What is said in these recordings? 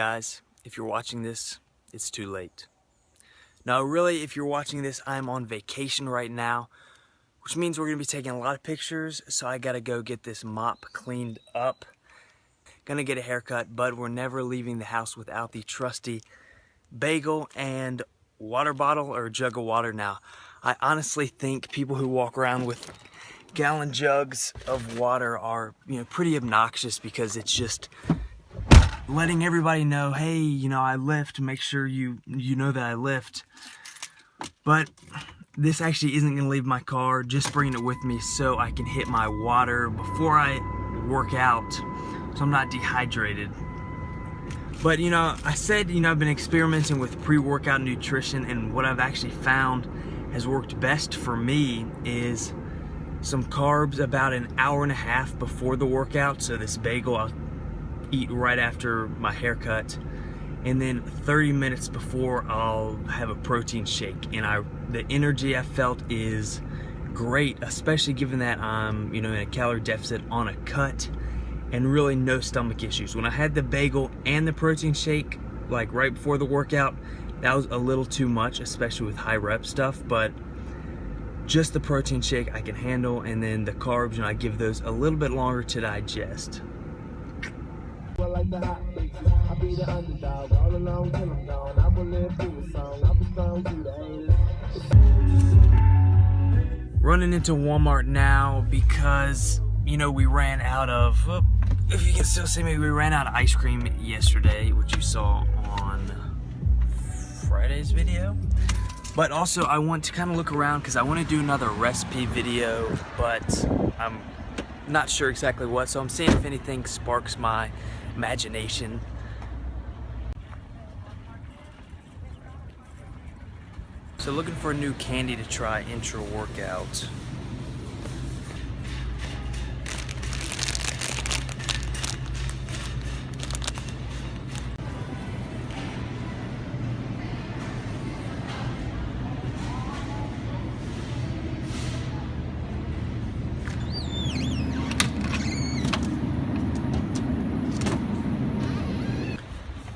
Guys, if you're watching this, it's too late. Now really, if you're watching this, I'm on vacation right now, which means we're gonna be taking a lot of pictures, so I gotta go get this mop cleaned up. Gonna get a haircut, but we're never leaving the house without the trusty bagel and water bottle or jug of water. Now, I honestly think people who walk around with gallon jugs of water are, pretty obnoxious, because it's just letting everybody know, hey, I lift, make sure you know that I lift. But this actually isn't gonna leave my car, just bringing it with me so I can hit my water before I work out, so I'm not dehydrated. But I said, I've been experimenting with pre-workout nutrition, and what I've actually found has worked best for me is some carbs about an hour and a half before the workout. So this bagel I'll eat right after my haircut, and then 30 minutes before I'll have a protein shake. And the energy I felt is great, especially given that I'm in a calorie deficit on a cut and really no stomach issues. When I had the bagel and the protein shake like right before the workout, that was a little too much, especially with high rep stuff, but just the protein shake I can handle, and then the carbs, I give those a little bit longer to digest. Running into Walmart now because we ran out of, if you can still see me, we ran out of ice cream yesterday, which you saw on Friday's video. But also I want to kind of look around because I want to do another recipe video, but I'm not sure exactly what, so I'm seeing if anything sparks my imagination. So looking for a new candy to try intra-workout.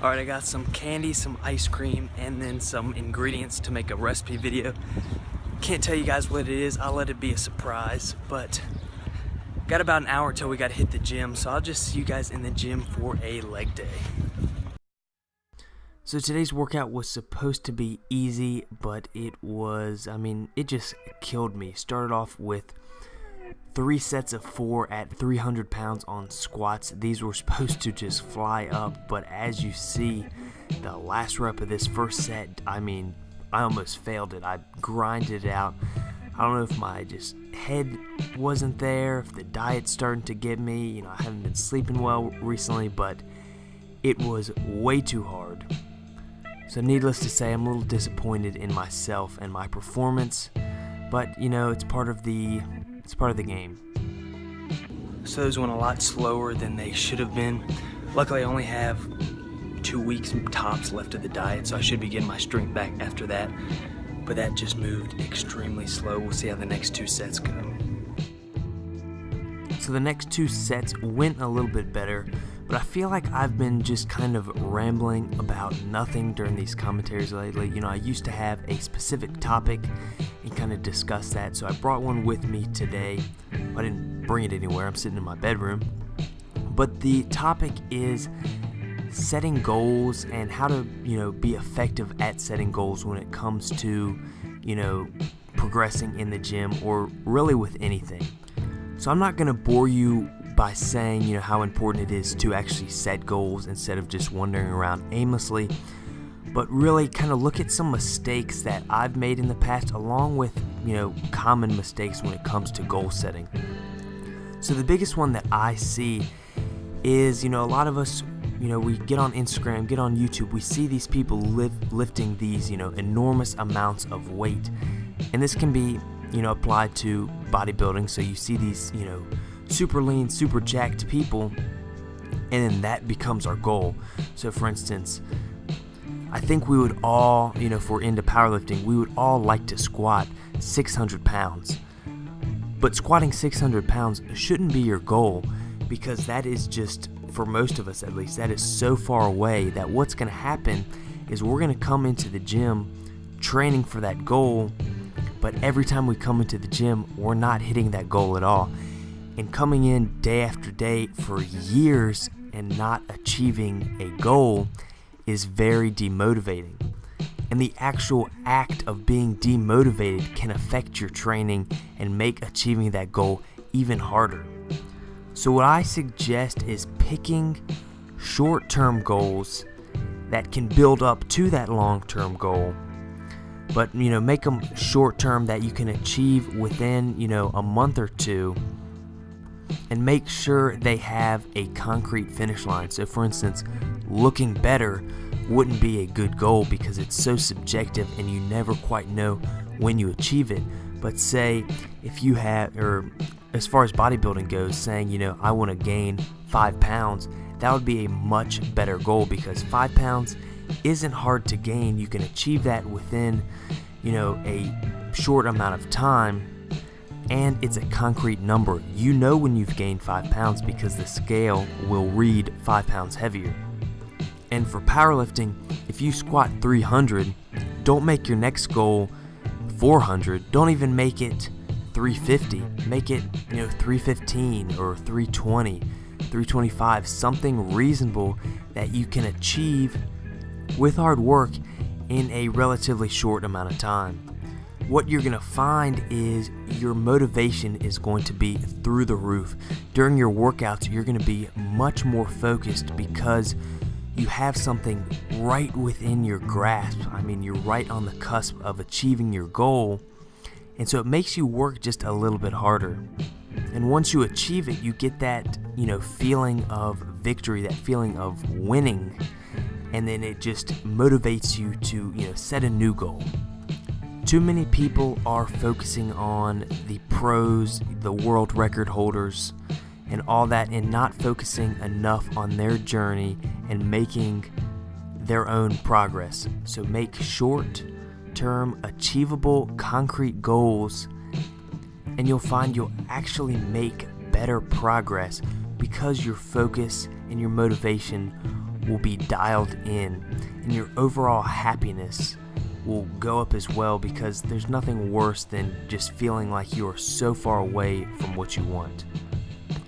Alright, I got some candy, some ice cream, and then some ingredients to make a recipe video. Can't tell you guys what it is, I'll let it be a surprise, but got about an hour until we gotta hit the gym, so I'll just see you guys in the gym for a leg day. So today's workout was supposed to be easy, but it was, it just killed me. Started off with 3 sets of 4 at 300 pounds on squats. These were supposed to just fly up, but as you see, the last rep of this first set, I almost failed it. I grinded it out. I don't know if my head wasn't there, if the diet's starting to get me. I haven't been sleeping well recently, but it was way too hard. So needless to say, I'm a little disappointed in myself and my performance, but it's part of the game. So those went a lot slower than they should have been. Luckily, I only have 2 weeks tops left of the diet, so I should be getting my strength back after that. But that just moved extremely slow. We'll see how the next 2 sets go. So the next 2 sets went a little bit better, but I feel like I've been just kind of rambling about nothing during these commentaries lately. I used to have a specific topic and kind of discuss that, so I brought one with me today. I didn't bring it anywhere, I'm sitting in my bedroom. But the topic is setting goals and how to, be effective at setting goals when it comes to, progressing in the gym or really with anything. So I'm not going to bore you by saying, how important it is to actually set goals instead of just wandering around aimlessly, but really kind of look at some mistakes that I've made in the past, along with, common mistakes when it comes to goal setting. So the biggest one that I see is, a lot of us, we get on Instagram, get on YouTube, we see these people lifting these, enormous amounts of weight. And this can be, applied to bodybuilding. So you see these, super lean, super jacked people, and then that becomes our goal. So for instance, I think we would all, if we're into powerlifting, we would all like to squat 600 pounds. But squatting 600 pounds shouldn't be your goal, because that is just for most of us at least, that is so far away that what's going to happen is we're going to come into the gym training for that goal, but every time we come into the gym, we're not hitting that goal at all. And coming in day after day for years and not achieving a goal is very demotivating. And the actual act of being demotivated can affect your training and make achieving that goal even harder. So what I suggest is picking short-term goals that can build up to that long-term goal, but make them short-term that you can achieve within a month or two, and make sure they have a concrete finish line. So for instance, looking better wouldn't be a good goal because it's so subjective and you never quite know when you achieve it. But say if you have, or as far as bodybuilding goes, saying I want to gain 5 pounds, that would be a much better goal because 5 pounds isn't hard to gain. You can achieve that within a short amount of time, and it's a concrete number. When you've gained 5 pounds because the scale will read 5 pounds heavier. And for powerlifting, if you squat 300, don't make your next goal 400. Don't even make it 350. Make it 315 or 320, 325, something reasonable that you can achieve with hard work in a relatively short amount of time. What you're going to find is your motivation is going to be through the roof. During your workouts, you're going to be much more focused because you have something right within your grasp. I mean, you're right on the cusp of achieving your goal, and so it makes you work just a little bit harder. And once you achieve it, you get that, feeling of victory, that feeling of winning, and then it just motivates you to, set a new goal. Too many people are focusing on the pros, the world record holders, and all that, and not focusing enough on their journey and making their own progress. So make short-term, achievable, concrete goals, and you'll find you'll actually make better progress because your focus and your motivation will be dialed in, and your overall happiness will go up as well, because there's nothing worse than just feeling like you are so far away from what you want.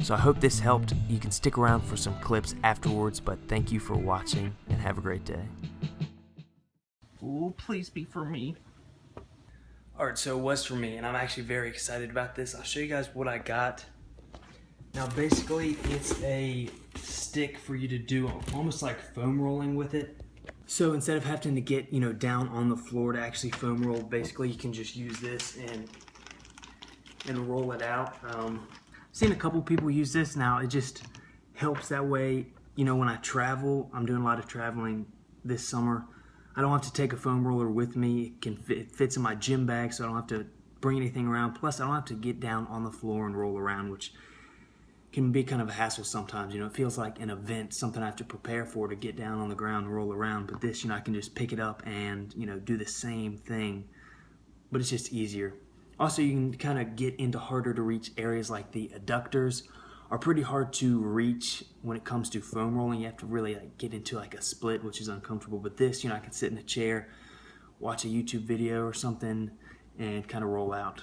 So I hope this helped. You can stick around for some clips afterwards, but thank you for watching and have a great day. Oh, please be for me. Alright, so it was for me, and I'm actually very excited about this. I'll show you guys what I got. Now basically, it's a stick for you to do almost like foam rolling with it. So instead of having to get, down on the floor to actually foam roll, basically you can just use this and roll it out. I've seen a couple people use this. Now it just helps that way, when I travel. I'm doing a lot of traveling this summer. I don't have to take a foam roller with me. It fits in my gym bag, so I don't have to bring anything around. Plus, I don't have to get down on the floor and roll around, which can be kind of a hassle sometimes. It feels like an event, something I have to prepare for, to get down on the ground and roll around. But this, I can just pick it up and, do the same thing, but it's just easier. Also, you can kind of get into harder to reach areas like the adductors are pretty hard to reach when it comes to foam rolling. You have to really get into a split, which is uncomfortable. But this, I can sit in a chair, watch a YouTube video or something, and kind of roll out.